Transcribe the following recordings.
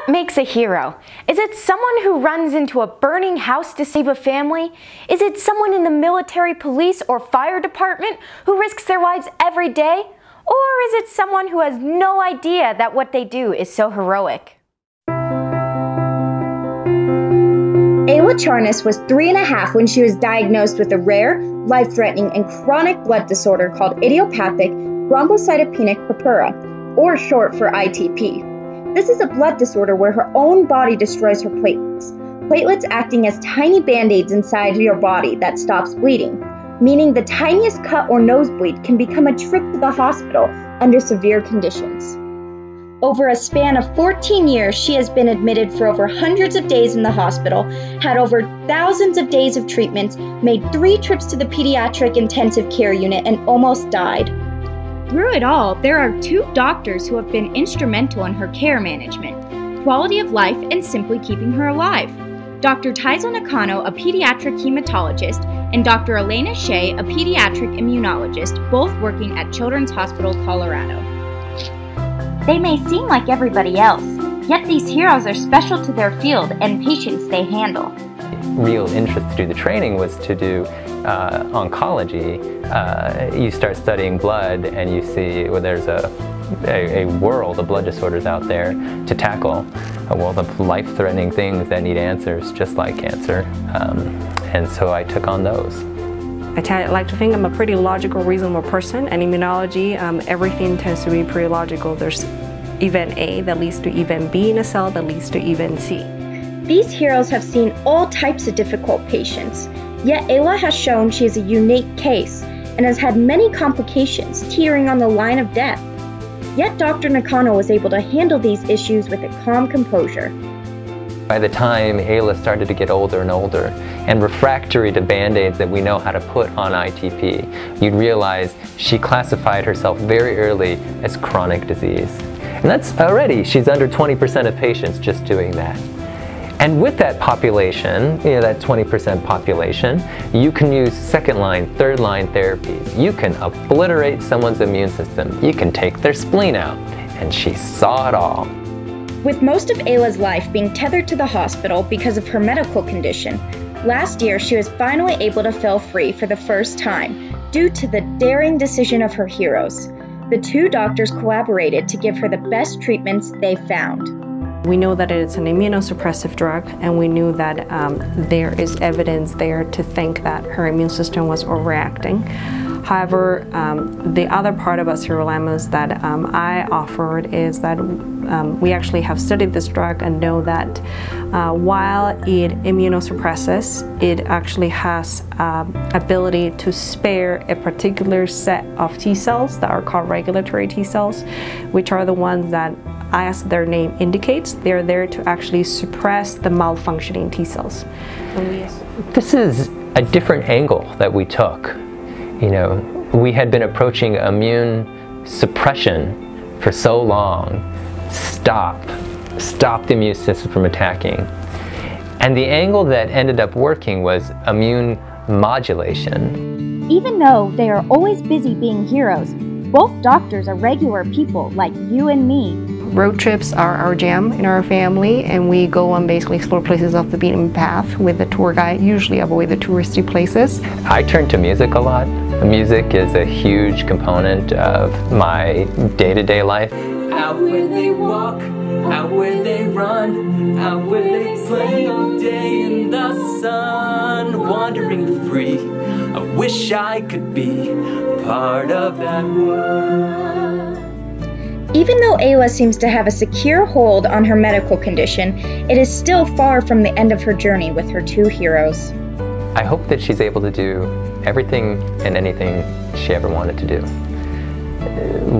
What makes a hero? Is it someone who runs into a burning house to save a family? Is it someone in the military, police, or fire department who risks their lives every day? Or is it someone who has no idea that what they do is so heroic? Ayla Charnas was 3.5 when she was diagnosed with a rare, life-threatening, and chronic blood disorder called idiopathic thrombocytopenic purpura, or short for ITP. This is a blood disorder where her own body destroys her platelets. Platelets acting as tiny band-aids inside your body that stops bleeding, meaning the tiniest cut or nosebleed can become a trip to the hospital under severe conditions. Over a span of 14 years, she has been admitted for over hundreds of days in the hospital, had over thousands of days of treatments, made 3 trips to the pediatric intensive care unit, and almost died. Through it all, there are 2 doctors who have been instrumental in her care management, quality of life, and simply keeping her alive. Dr. Taizo Nakano, a pediatric hematologist, and Dr. Elena Shea, a pediatric immunologist, both working at Children's Hospital, Colorado. They may seem like everybody else, yet these heroes are special to their field and patients they handle. Real interest to do the training was to do oncology. You start studying blood and you see there's a world of blood disorders out there to tackle, a world of life-threatening things that need answers, just like cancer. And so I took on those. I like to think I'm a pretty logical, reasonable person, and immunology, everything tends to be pretty logical. There's event A that leads to event B in a cell that leads to event C. These heroes have seen all types of difficult patients, yet Ayla has shown she is a unique case and has had many complications, teetering on the line of death. Yet Dr. Nakano was able to handle these issues with a calm composure. By the time Ayla started to get older and older and refractory to band-aids that we know how to put on ITP, you'd realize she classified herself very early as chronic disease. And that's already, she's under 20% of patients just doing that. And with that population, that 20% population, you can use second-line, third-line therapies. You can obliterate someone's immune system. You can take their spleen out. And she saw it all. With most of Ayla's life being tethered to the hospital because of her medical condition, last year she was finally able to feel free for the first time due to the daring decision of her heroes. The 2 doctors collaborated to give her the best treatments they found. We know that it's an immunosuppressive drug, and we knew that there is evidence there to think that her immune system was overreacting. However, the other part about sirolimus that I offered is that we actually have studied this drug and know that while it immunosuppresses, it actually has ability to spare a particular set of T cells that are called regulatory T cells, which are the ones that, as their name indicates, they're there to actually suppress the malfunctioning T cells. This is a different angle that we took. We had been approaching immune suppression for so long. Stop the immune system from attacking. And the angle that ended up working was immune modulation. Even though they are always busy being heroes, both doctors are regular people like you and me. Road trips are our jam in our family, and we go on basically explore places off the beaten path with the tour guide, usually avoid the touristy places. I turn to music a lot. Music is a huge component of my day-to-day life. Out where they walk, out where they run, out where they play all day in the sun, wandering free. I wish I could be part of that world. Even though Ayla seems to have a secure hold on her medical condition, it is still far from the end of her journey with her 2 heroes. I hope that she's able to do everything and anything she ever wanted to do.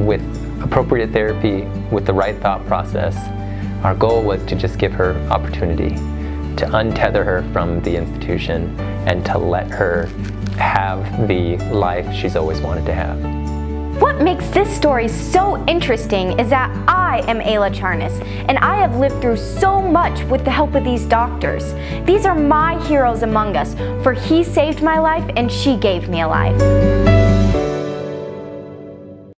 With appropriate therapy, with the right thought process, our goal was to just give her opportunity to untether her from the institution and to let her have the life she's always wanted to have. What makes this story so interesting is that I am Ayla Charnas, and I have lived through so much with the help of these doctors. These are my heroes among us, for he saved my life and she gave me a life.